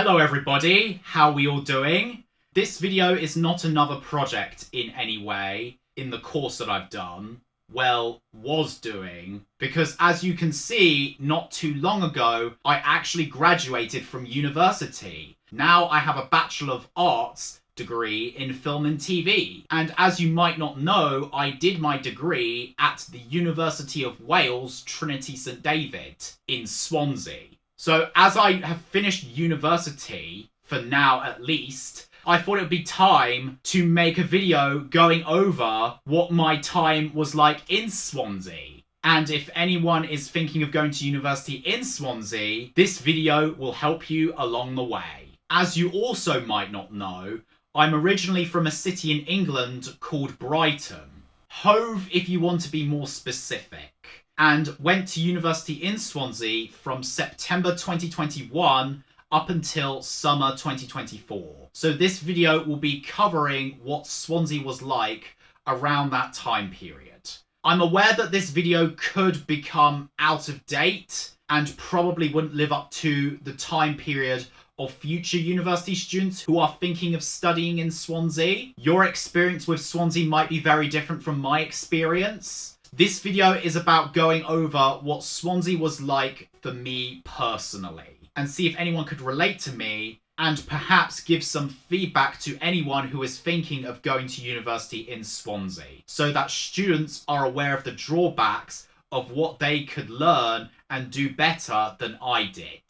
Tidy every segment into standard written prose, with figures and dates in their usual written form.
Hello everybody, how are we all doing? This video is not another project in any way in the course that I've done, was doing, because as you can see, not too long ago, I actually graduated from university. Now I have a Bachelor of Arts degree in film and TV. And as you might not know, I did my degree at the University of Wales, Trinity St David in Swansea. So as I have finished university, for now at least, I thought it would be time to make a video going over what my time was like in Swansea. And if anyone is thinking of going to university in Swansea, this video will help you along the way. As you also might not know, I'm originally from a city in England called Brighton. Hove, if you want to be more specific. And went to university in Swansea from September 2021 up until summer 2024. So this video will be covering what Swansea was like around that time period. I'm aware that this video could become out of date and probably wouldn't live up to the time period of future university students who are thinking of studying in Swansea. Your experience with Swansea might be very different from my experience. This video is about going over what Swansea was like for me personally, and see if anyone could relate to me, and perhaps give some feedback to anyone who is thinking of going to university in Swansea, so that students are aware of the drawbacks of what they could learn and do better than I did.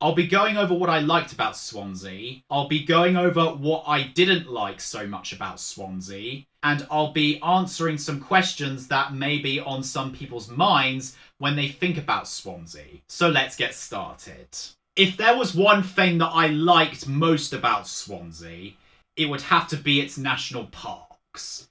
I'll be going over what I liked about Swansea, I'll be going over what I didn't like so much about Swansea, and I'll be answering some questions that may be on some people's minds when they think about Swansea. So let's get started. If there was one thing that I liked most about Swansea, it would have to be its national parks.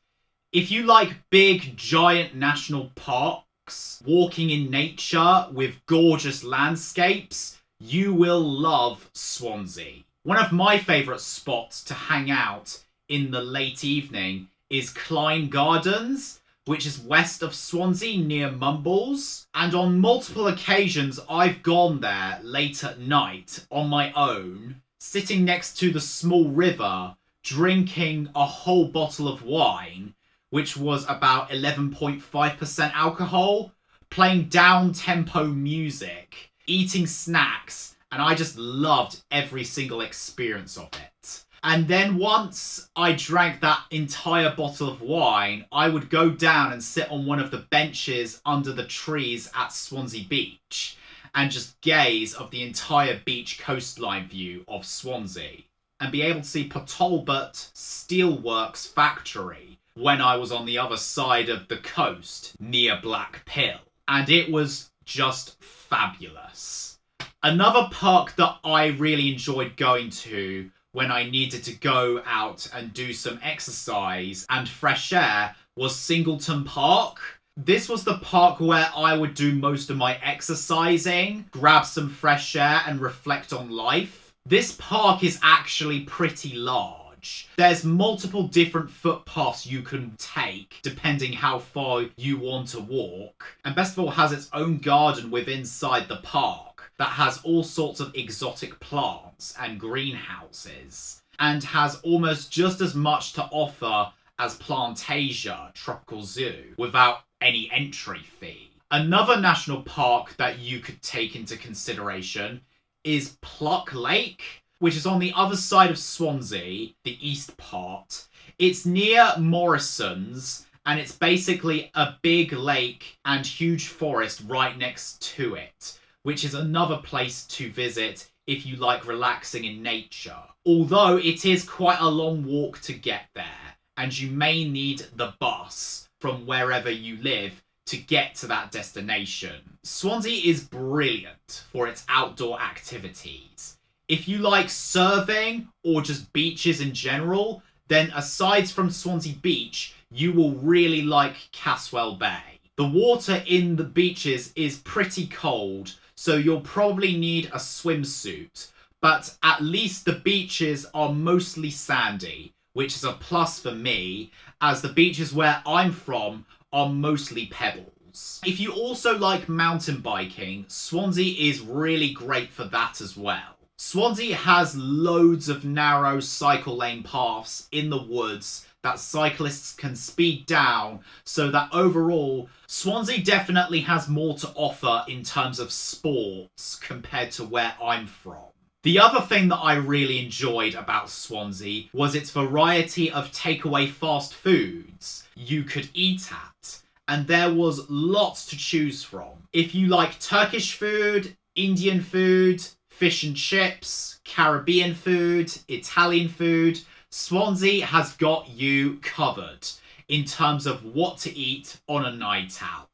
If you like big, giant national parks, walking in nature with gorgeous landscapes, you will love Swansea. One of my favourite spots to hang out in the late evening is Klein Gardens, which is west of Swansea near Mumbles. And on multiple occasions I've gone there late at night on my own, sitting next to the small river, drinking a whole bottle of wine, which was about 11.5% alcohol, playing down-tempo music, eating snacks, and I just loved every single experience of it. And then once I drank that entire bottle of wine, I would go down and sit on one of the benches under the trees at Swansea Beach and just gaze of the entire beach coastline view of Swansea and be able to see Talbot Steelworks factory when I was on the other side of the coast near Black Pill. And it was just fabulous. Another park that I really enjoyed going to when I needed to go out and do some exercise and fresh air was Singleton Park. This was the park where I would do most of my exercising, grab some fresh air and reflect on life. This park is actually pretty large. There's multiple different footpaths you can take depending how far you want to walk. And best of all, has its own garden within inside the park that has all sorts of exotic plants and greenhouses, and has almost just as much to offer as Plantasia Tropical Zoo without any entry fee. Another national park that you could take into consideration is Pluck Lake, which is on the other side of Swansea, the east part. It's near Morrison's, and it's basically a big lake and huge forest right next to it, which is another place to visit if you like relaxing in nature. Although it is quite a long walk to get there, and you may need the bus from wherever you live to get to that destination. Swansea is brilliant for its outdoor activities. If you like surfing or just beaches in general, then aside from Swansea Beach, you will really like Caswell Bay. The water in the beaches is pretty cold, so you'll probably need a swimsuit, but at least the beaches are mostly sandy, which is a plus for me, as the beaches where I'm from are mostly pebbles. If you also like mountain biking, Swansea is really great for that as well. Swansea has loads of narrow cycle lane paths in the woods that cyclists can speed down, so that overall, Swansea definitely has more to offer in terms of sports compared to where I'm from. The other thing that I really enjoyed about Swansea was its variety of takeaway fast foods you could eat at, and there was lots to choose from. If you like Turkish food, Indian food, fish and chips, Caribbean food, Italian food, Swansea has got you covered in terms of what to eat on a night out.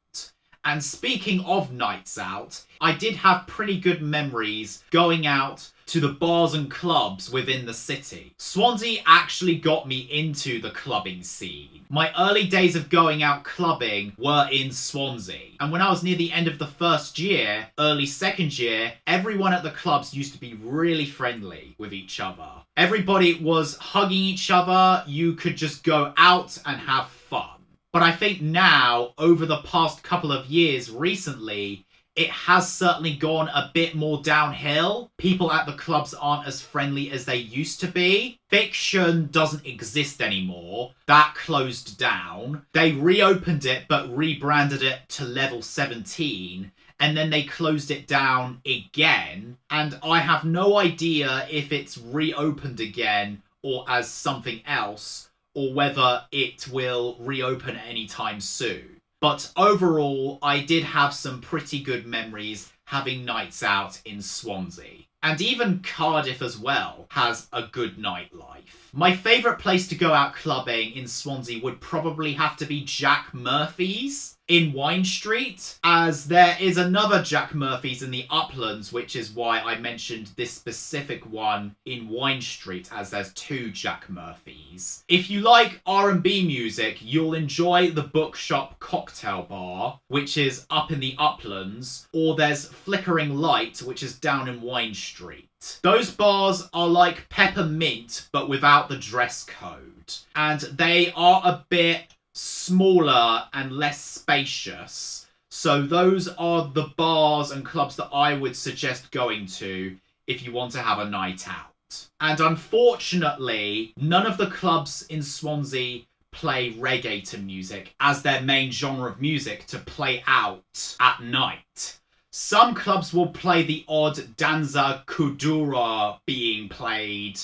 And speaking of nights out, I did have pretty good memories going out to the bars and clubs within the city. Swansea actually got me into the clubbing scene. My early days of going out clubbing were in Swansea. And when I was near the end of the first year, early second year, everyone at the clubs used to be really friendly with each other. Everybody was hugging each other. You could just go out and have fun. But I think now, over the past couple of years recently, it has certainly gone a bit more downhill. People at the clubs aren't as friendly as they used to be. Fiction doesn't exist anymore. That closed down. They reopened it but rebranded it to Level 17. And then they closed it down again. And I have no idea if it's reopened again or as something else, or whether it will reopen anytime soon. But overall, I did have some pretty good memories having nights out in Swansea. And even Cardiff as well has a good nightlife. My favourite place to go out clubbing in Swansea would probably have to be Jack Murphy's in Wine Street, as there is another Jack Murphy's in the Uplands, which is why I mentioned this specific one in Wine Street, as there's two Jack Murphy's. If you like R&B music, you'll enjoy the Bookshop Cocktail Bar, which is up in the Uplands, or there's Flickering Light, which is down in Wine Street. Those bars are like Peppermint, but without the dress code. And they are a bit smaller and less spacious. So those are the bars and clubs that I would suggest going to if you want to have a night out. And unfortunately, none of the clubs in Swansea play reggaeton music as their main genre of music to play out at night. Some clubs will play the odd danza kuduro being played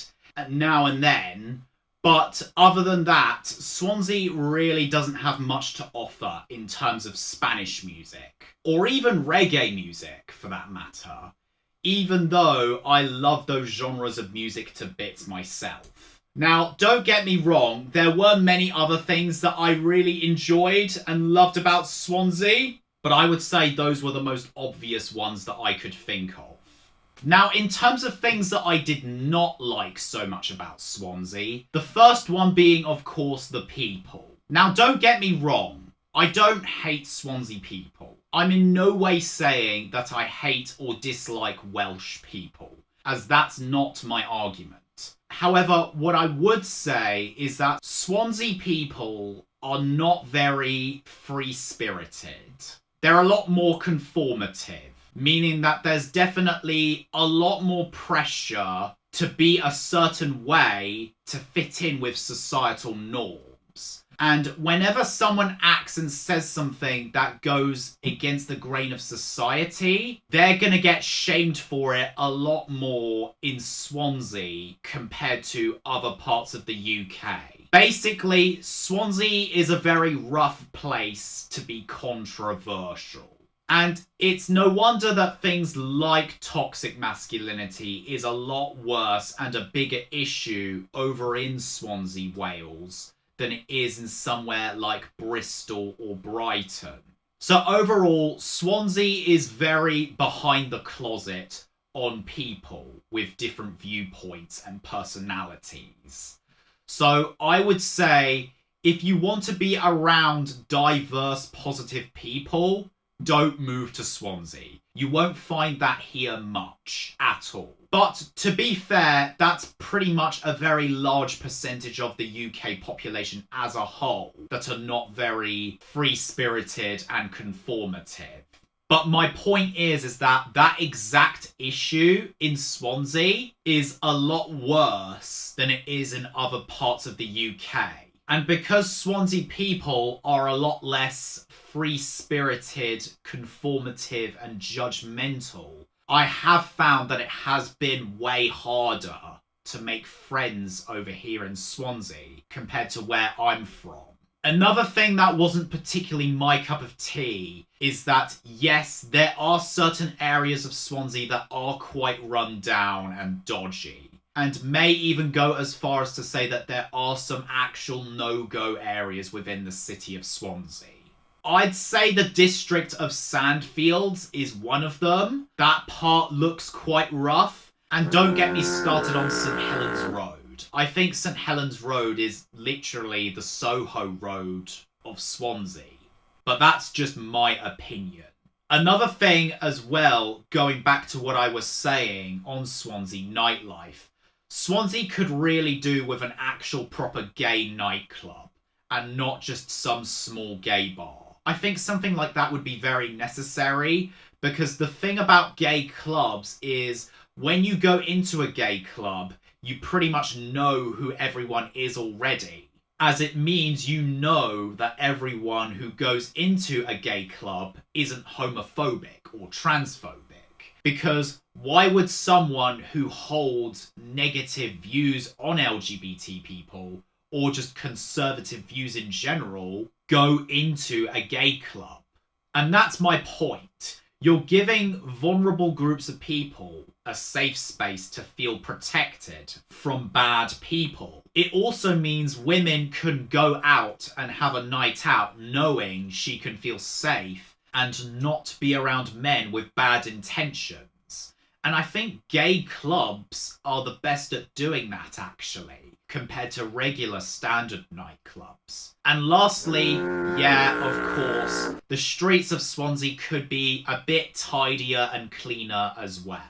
now and then, but other than that, Swansea really doesn't have much to offer in terms of Spanish music, or even reggae music for that matter, even though I love those genres of music to bits myself. Now, don't get me wrong, there were many other things that I really enjoyed and loved about Swansea, but I would say those were the most obvious ones that I could think of. Now, in terms of things that I did not like so much about Swansea, the first one being, of course, the people. Now, don't get me wrong, I don't hate Swansea people. I'm in no way saying that I hate or dislike Welsh people, as that's not my argument. However, what I would say is that Swansea people are not very free-spirited. They're a lot more conformative, meaning that there's definitely a lot more pressure to be a certain way to fit in with societal norms. And whenever someone acts and says something that goes against the grain of society, they're going to get shamed for it a lot more in Swansea compared to other parts of the UK. Basically, Swansea is a very rough place to be controversial. And it's no wonder that things like toxic masculinity is a lot worse and a bigger issue over in Swansea, Wales, than it is in somewhere like Bristol or Brighton. So overall, Swansea is very behind the closet on people with different viewpoints and personalities. So I would say, if you want to be around diverse, positive people, don't move to Swansea. You won't find that here much at all. But to be fair, that's pretty much a very large percentage of the UK population as a whole that are not very free-spirited and conformative. But my point is that exact issue in Swansea is a lot worse than it is in other parts of the UK. And because Swansea people are a lot less free-spirited, conformative, and judgmental, I have found that it has been way harder to make friends over here in Swansea compared to where I'm from. Another thing that wasn't particularly my cup of tea is that, yes, there are certain areas of Swansea that are quite run down and dodgy, and may even go as far as to say that there are some actual no-go areas within the city of Swansea. I'd say the district of Sandfields is one of them. That part looks quite rough, and don't get me started on St Helens Road. I think St Helens Road is literally the Soho Road of Swansea. But that's just my opinion. Another thing as well, going back to what I was saying on Swansea nightlife, Swansea could really do with an actual proper gay nightclub and not just some small gay bar. I think something like that would be very necessary, because the thing about gay clubs is when you go into a gay club, you pretty much know who everyone is already, as it means you know that everyone who goes into a gay club isn't homophobic or transphobic. Because why would someone who holds negative views on LGBT people, or just conservative views in general, go into a gay club? And that's my point. You're giving vulnerable groups of people a safe space to feel protected from bad people. It also means women can go out and have a night out knowing she can feel safe and not be around men with bad intentions. And I think gay clubs are the best at doing that, actually, compared to regular standard nightclubs. And lastly, yeah, of course, the streets of Swansea could be a bit tidier and cleaner as well.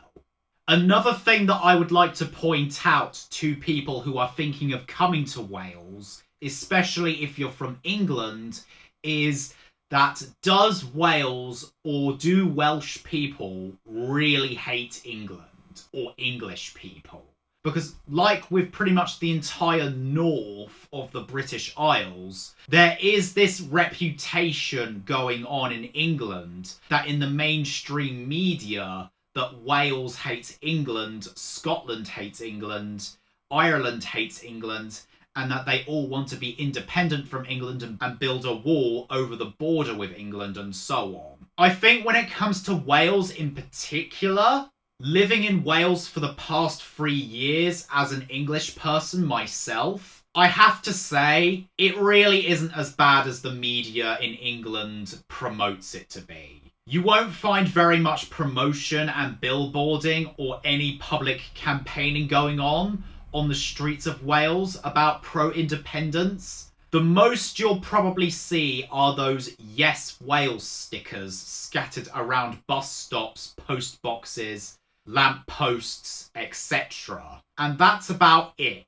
Another thing that I would like to point out to people who are thinking of coming to Wales, especially if you're from England, is that does Wales or do Welsh people really hate England or English people? Because like with pretty much the entire north of the British Isles, there is this reputation going on in England that in the mainstream media that Wales hates England, Scotland hates England, Ireland hates England, and that they all want to be independent from England and build a wall over the border with England and so on. I think when it comes to Wales in particular, living in Wales for the past 3 years as an English person myself, I have to say, it really isn't as bad as the media in England promotes it to be. You won't find very much promotion and billboarding or any public campaigning going on the streets of Wales about pro-independence. The most you'll probably see are those Yes Wales stickers scattered around bus stops, post boxes, lamp posts, etc. And that's about it.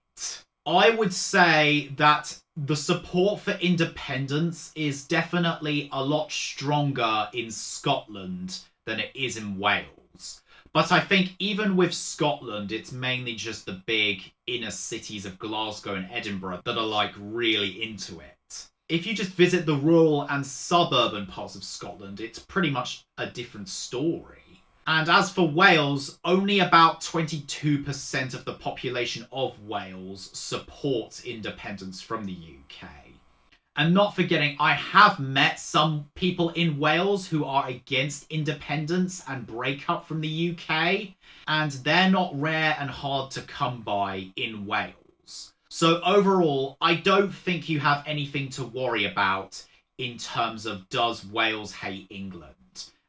I would say that the support for independence is definitely a lot stronger in Scotland than it is in Wales. But I think even with Scotland, it's mainly just the big inner cities of Glasgow and Edinburgh that are like really into it. If you just visit the rural and suburban parts of Scotland, it's pretty much a different story. And as for Wales, only about 22% of the population of Wales supports independence from the UK. And not forgetting, I have met some people in Wales who are against independence and breakup from the UK, and they're not rare and hard to come by in Wales. So overall, I don't think you have anything to worry about in terms of does Wales hate England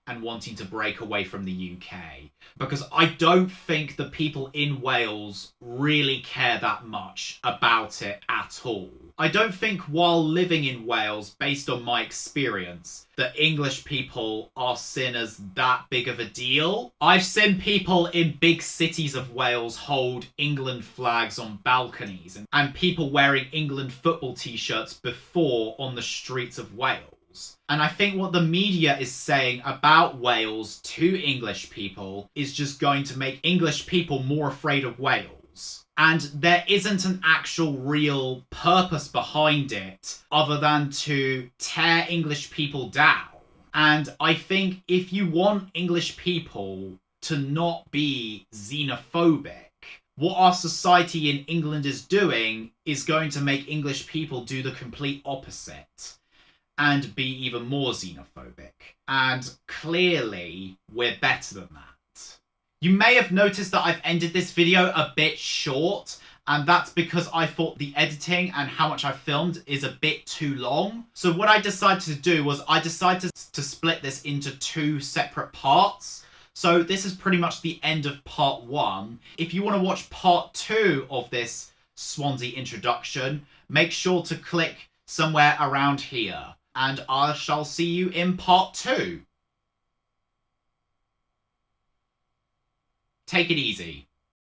and wanting to break away from the UK, because I don't think the people in Wales really care that much about it at all. I don't think while living in Wales, based on my experience, that English people are seen as that big of a deal. I've seen people in big cities of Wales hold England flags on balconies and people wearing England football t-shirts before on the streets of Wales. And I think what the media is saying about Wales to English people is just going to make English people more afraid of Wales. And there isn't an actual real purpose behind it other than to tear English people down. And I think if you want English people to not be xenophobic, what our society in England is doing is going to make English people do the complete opposite and be even more xenophobic. And clearly, we're better than that. You may have noticed that I've ended this video a bit short, and that's because I thought the editing and how much I filmed is a bit too long. So what I decided to do was I decided to split this into 2 separate parts. So this is pretty much the end of part 1. If you want to watch part 2 of this Swansea introduction, make sure to click somewhere around here. And I shall see you in part 2. Take it easy.